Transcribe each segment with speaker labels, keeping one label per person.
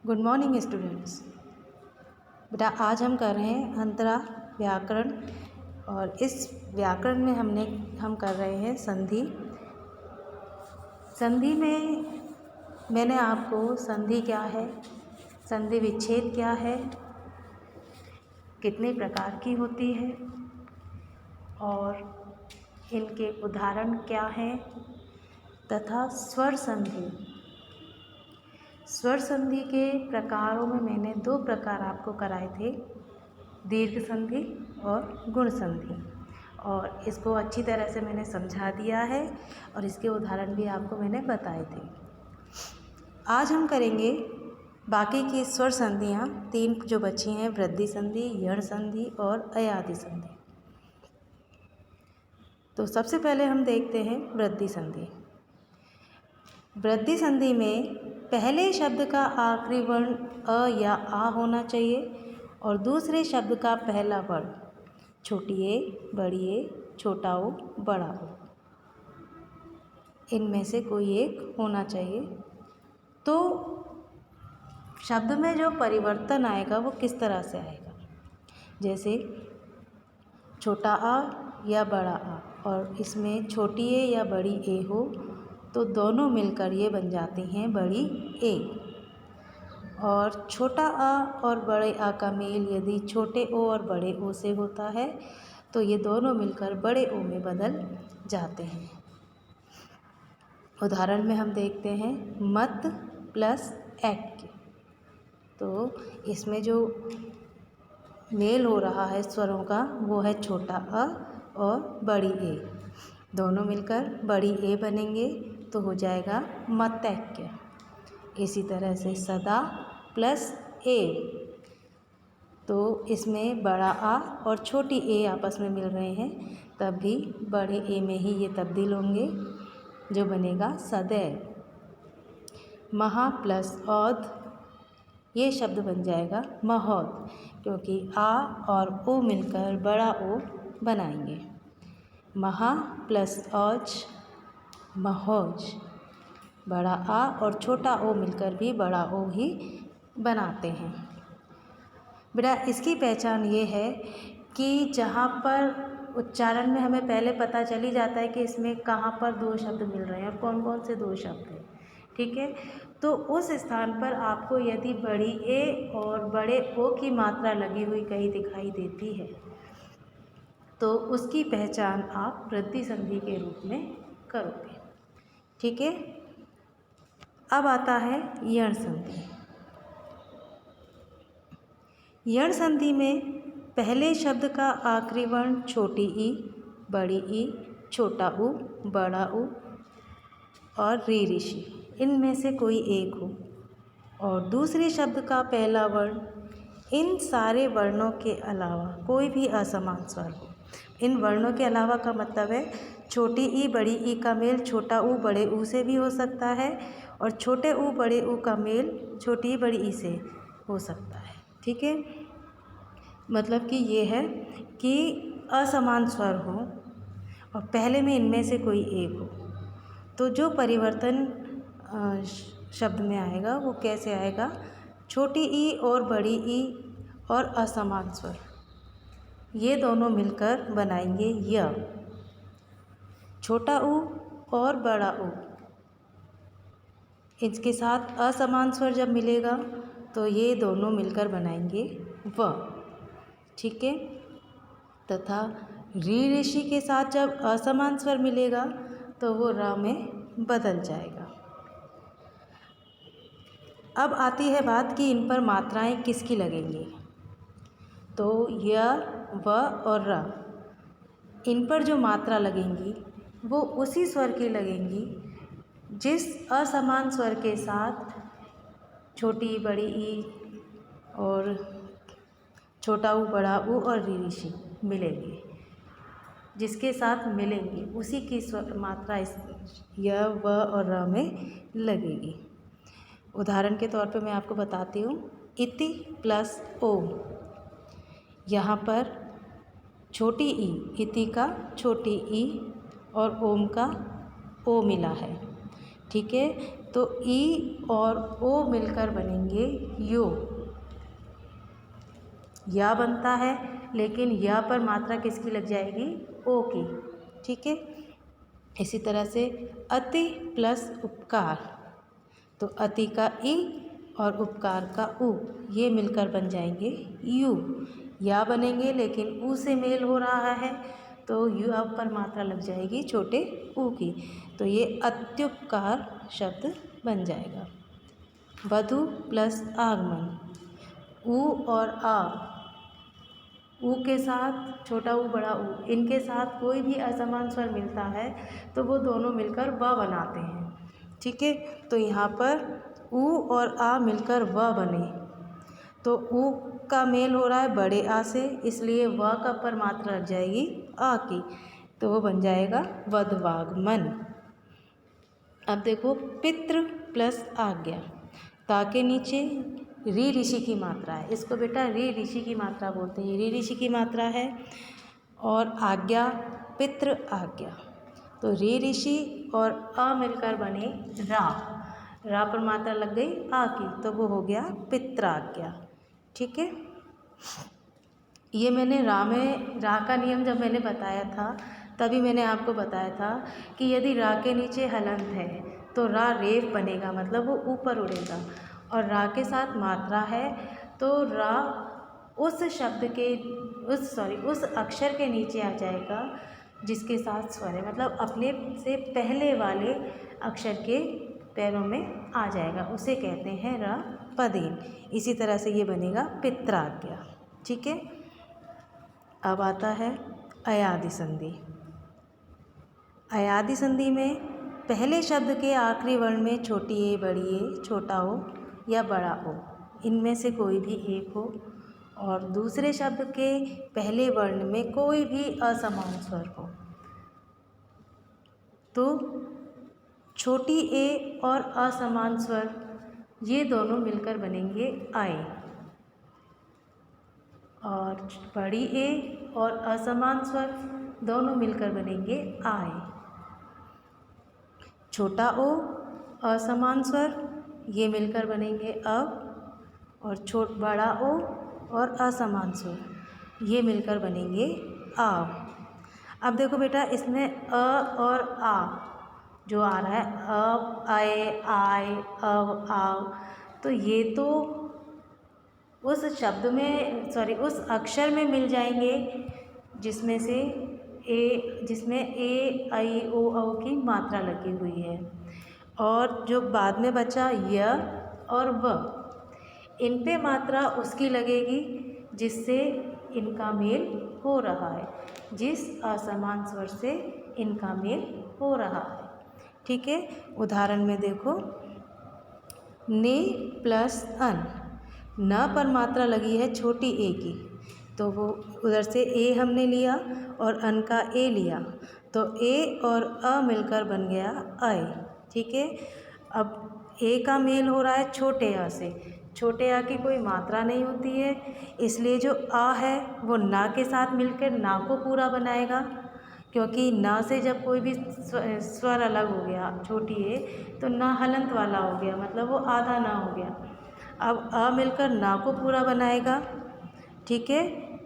Speaker 1: Good morning students. बेटा आज हम कर रहे हैं अंतरा व्याकरण और इस व्याकरण में हम कर रहे हैं संधि। संधि में मैंने आपको संधि क्या है, संधि विच्छेद क्या है, कितने प्रकार की होती है और इनके उदाहरण क्या हैं तथा स्वर संधि के प्रकारों में मैंने 2 प्रकार आपको कराए थे, दीर्घ संधि और गुण संधि, और इसको अच्छी तरह से मैंने समझा दिया है और इसके उदाहरण भी आपको मैंने बताए थे। आज हम करेंगे बाकी की स्वर संधियाँ 3 जो बची हैं, वृद्धि संधि, यण संधि और अयादि संधि। तो सबसे पहले हम देखते हैं वृद्धि संधि। वृद्धि संधि में पहले शब्द का आखिरी वर्ण अ या आ होना चाहिए और दूसरे शब्द का पहला वर्ण छोटी ए, बड़ी ए, छोटा ओ, बड़ा ओ, इनमें से कोई एक होना चाहिए। तो शब्द में जो परिवर्तन आएगा वो किस तरह से आएगा, जैसे छोटा आ या बड़ा आ, और इसमें छोटी ए या बड़ी ए हो तो दोनों मिलकर ये बन जाती हैं बड़ी ए। और छोटा आ और बड़े आ का मेल यदि छोटे ओ और बड़े ओ से होता है तो ये दोनों मिलकर बड़े ओ में बदल जाते हैं। उदाहरण में हम देखते हैं मत प्लस ऐक्य। तो इसमें जो मेल हो रहा है स्वरों का वो है छोटा अ और बड़ी ए, दोनों मिलकर बड़ी ए बनेंगे तो हो जाएगा मतैक्य। इसी तरह से सदा प्लस ए, तो इसमें बड़ा आ और छोटी ए आपस में मिल रहे हैं तब भी बड़े ए में ही ये तब्दील होंगे, जो बनेगा सदैव। महा प्लस औध, ये शब्द बन जाएगा महोद, क्योंकि आ और ओ मिलकर बड़ा ओ बनाएंगे। महा प्लस औज महोज, बड़ा आ और छोटा ओ मिलकर भी बड़ा ओ ही बनाते हैं। बेटा इसकी पहचान ये है कि जहाँ पर उच्चारण में हमें पहले पता चल ही जाता है कि इसमें कहाँ पर 2 शब्द मिल रहे हैं और कौन कौन से 2 शब्द हैं, ठीक है। तो उस स्थान पर आपको यदि बड़ी ए और बड़े ओ की मात्रा लगी हुई कहीं दिखाई देती है तो उसकी पहचान आप वृद्धि संधि के रूप में करोगे, ठीक है। अब आता है यण संधि। यण संधि में पहले शब्द का आखिरी वर्ण छोटी ई, बड़ी ई, छोटा ऊ, बड़ा ऊ और री ऋषि, इनमें से कोई एक हो, और दूसरे शब्द का पहला वर्ण इन सारे वर्णों के अलावा कोई भी असमान स्वर हो। इन वर्णों के अलावा का मतलब है छोटी ई बड़ी ई का मेल छोटा ऊ बड़े ऊ से भी हो सकता है और छोटे ऊ बड़े ऊ का मेल छोटी ई बड़ी ई से हो सकता है, ठीक है। मतलब कि ये है कि असमान स्वर हो और पहले में इनमें से कोई एक हो, तो जो परिवर्तन शब्द में आएगा वो कैसे आएगा, छोटी ई और बड़ी ई और असमान स्वर, ये दोनों मिलकर बनाएंगे य। छोटा ऊ और बड़ा ऊ, इसके साथ असमान स्वर जब मिलेगा तो ये दोनों मिलकर बनाएंगे व, ठीक है। तथा री ऋषि के साथ जब असमान स्वर मिलेगा तो वो र में बदल जाएगा। अब आती है बात कि इन पर मात्राएं किसकी लगेंगी। तो य, व और र, इन पर जो मात्रा लगेंगी वो उसी स्वर की लगेंगी जिस असमान स्वर के साथ छोटी बड़ी ई और छोटा ऊ बड़ा ऊ और री ऋषि मिलेंगे, जिसके साथ मिलेंगी उसी की स्वर मात्रा इस य, व और र में लगेगी। उदाहरण के तौर पे मैं आपको बताती हूँ, इति प्लस ओम, यहाँ पर छोटी ई, इति का छोटी ई और ओम का ओ मिला है, ठीक है। तो ई और ओ मिलकर बनेंगे यो। या बनता है, लेकिन या पर मात्रा किसकी लग जाएगी? ओ की। ठीक है। इसी तरह से अति प्लस उपकार, तो अति का ई और उपकार का उ, ये मिलकर बन जाएंगे यू। या बनेंगे, लेकिन ऊ से मेल हो रहा है, तो यू अब पर मात्रा लग जाएगी छोटे ऊ की, तो ये अत्युपकार शब्द बन जाएगा। वधु प्लस आगमन, ऊ और आ, ऊ के साथ छोटा ऊ बड़ा ऊ, इनके साथ कोई भी असमान स्वर मिलता है तो वो दोनों मिलकर व बनाते हैं। ठीक है। तो यहाँ पर ऊ और आ मिलकर व बने, तो ऊ का मेल हो रहा है बड़े आ से, इसलिए व का पर मात्रा लग जाएगी आ की, तो वो बन जाएगा वधवागमन। अब देखो पितृ प्लस आज्ञा, ता के नीचे री ऋषि की मात्रा है, इसको बेटा री ऋषि की मात्रा बोलते हैं, री ऋषि की मात्रा है। और आज्ञा पितृ आज्ञा, तो री ऋषि और अ मिलकर बने रा, रा पर मात्रा लग गई आ की, तो वो हो गया पित्राज्ञा। ठीक है। ये मैंने रा का नियम जब मैंने बताया था तभी मैंने आपको बताया था कि यदि रा के नीचे हलंत है तो रा रेफ बनेगा, मतलब वो ऊपर उड़ेगा, और रा के साथ मात्रा है तो रा उस शब्द के उस अक्षर के नीचे आ जाएगा जिसके साथ स्वर है, मतलब अपने से पहले वाले अक्षर के पैरों में आ जाएगा, उसे कहते हैं रा पदेन। इसी तरह से ये बनेगा पित्राज्ञा। ठीक है। अब आता है अयादि संधि। अयादि संधि में पहले शब्द के आखिरी वर्ण में छोटी ए, बड़ी ए, छोटा ओ या बड़ा ओ, इनमें से कोई भी एक हो, और दूसरे शब्द के पहले वर्ण में कोई भी असमान स्वर हो, तो छोटी ए और असमान स्वर ये दोनों मिलकर बनेंगे आए, और बड़ी ए और असमान स्वर दोनों मिलकर बनेंगे आए। छोटा ओ असमान स्वर ये मिलकर बनेंगे अब, और बड़ा ओ और असमान स्वर ये मिलकर बनेंगे आव। अब देखो बेटा इसमें अ और आ जो आ रहा है, अब, आए, आए, अब, आव, तो ये तो उस शब्द में उस अक्षर में मिल जाएंगे जिसमें ए, आई, ओ, औ की मात्रा लगी हुई है, और जो बाद में बचा य और व, इन पे मात्रा उसकी लगेगी जिससे इनका मेल हो रहा है, जिस असमान स्वर से इनका मेल हो रहा है। ठीक है। उदाहरण में देखो, ने प्लस अन, न पर मात्रा लगी है छोटी ए की, तो वो उधर से ए हमने लिया और अन का ए लिया, तो ए और अ मिलकर बन गया आए। ठीक है। अब ए का मेल हो रहा है छोटे आ से, छोटे आ की कोई मात्रा नहीं होती है, इसलिए जो आ है वो ना के साथ मिलकर ना को पूरा बनाएगा, क्योंकि ना से जब कोई भी स्वर अलग हो गया छोटी ए, तो ना हलंत वाला हो गया, मतलब वो आधा ना हो गया। अब अ मिलकर ना को पूरा बनाएगा। ठीक है।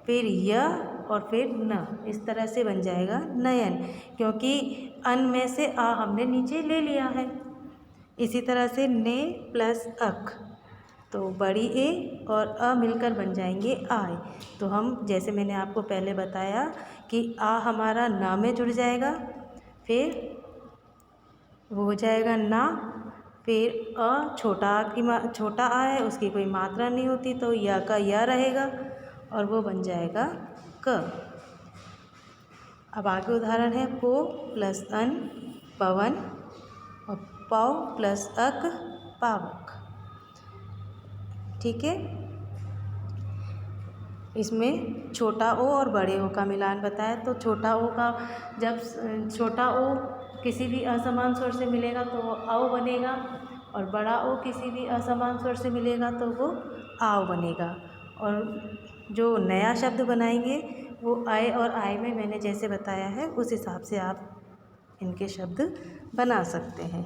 Speaker 1: फिर य और फिर न, इस तरह से बन जाएगा नयन, क्योंकि अन में से आ हमने नीचे ले लिया है। इसी तरह से ने प्लस अक, तो बड़ी ए और अ मिलकर बन जाएंगे आय। तो हम जैसे मैंने आपको पहले बताया कि आ हमारा ना में जुड़ जाएगा, फिर वो हो जाएगा ना, फिर अ छोटा आ है, उसकी कोई मात्रा नहीं होती, तो या का या रहेगा और वो बन जाएगा क। अब आगे उदाहरण है पो प्लस अन पवन, और पौ प्लस अक पावक। ठीक है। इसमें छोटा ओ और बड़े ओ का मिलान बताया, तो छोटा ओ का जब छोटा ओ किसी भी असमान स्वर से मिलेगा तो वो औ बनेगा, और बड़ा ओ किसी भी असमान स्वर से मिलेगा तो वो आव बनेगा। और जो नया शब्द बनाएंगे वो आए और आय में मैंने जैसे बताया है उस हिसाब से आप इनके शब्द बना सकते हैं।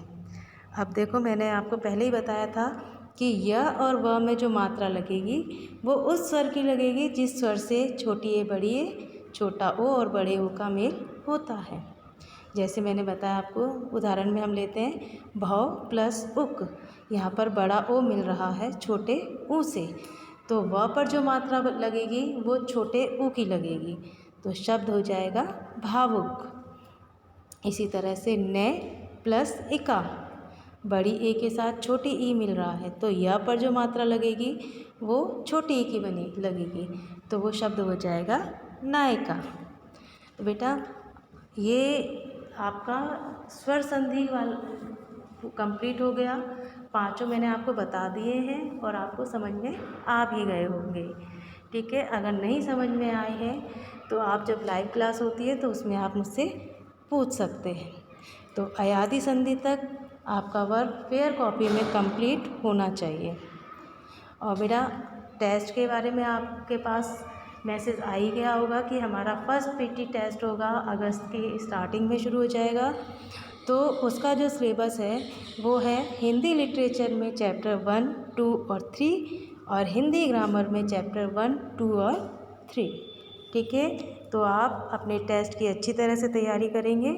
Speaker 1: अब देखो, मैंने आपको पहले ही बताया था कि य और व में जो मात्रा लगेगी वो उस स्वर की लगेगी जिस स्वर से छोटी ए बड़ी ए, छोटा ओ और बड़े ओ का मेल होता है। जैसे मैंने बताया आपको, उदाहरण में हम लेते हैं भौ प्लस उक। यहाँ पर बड़ा ओ मिल रहा है छोटे ऊ से, तो व पर जो मात्रा लगेगी वो छोटे ऊ की लगेगी, तो शब्द हो जाएगा भावुक। इसी तरह से ने प्लस इका, बड़ी ए के साथ छोटी ई मिल रहा है, तो य पर जो मात्रा लगेगी वो छोटी ई की बनी लगेगी, तो वो शब्द हो जाएगा नायिका। तो बेटा ये आपका स्वर संधि वाला कंप्लीट हो गया। पांचों मैंने आपको बता दिए हैं और आपको समझ में आ भी गए होंगे। ठीक है, अगर नहीं समझ में आए हैं तो आप जब लाइव क्लास होती है तो उसमें आप मुझसे पूछ सकते हैं। तो अयादि संधि तक आपका वर्क फेयर कॉपी में कंप्लीट होना चाहिए। और बेटा टेस्ट के बारे में आपके पास मैसेज आ ही गया होगा कि हमारा फर्स्ट पीटी टेस्ट होगा, अगस्त की स्टार्टिंग में शुरू हो जाएगा। तो उसका जो सिलेबस है वो है हिंदी लिटरेचर में चैप्टर 1, 2 और 3 और हिंदी ग्रामर में चैप्टर 1, 2 और 3। ठीक है, तो आप अपने टेस्ट की अच्छी तरह से तैयारी करेंगे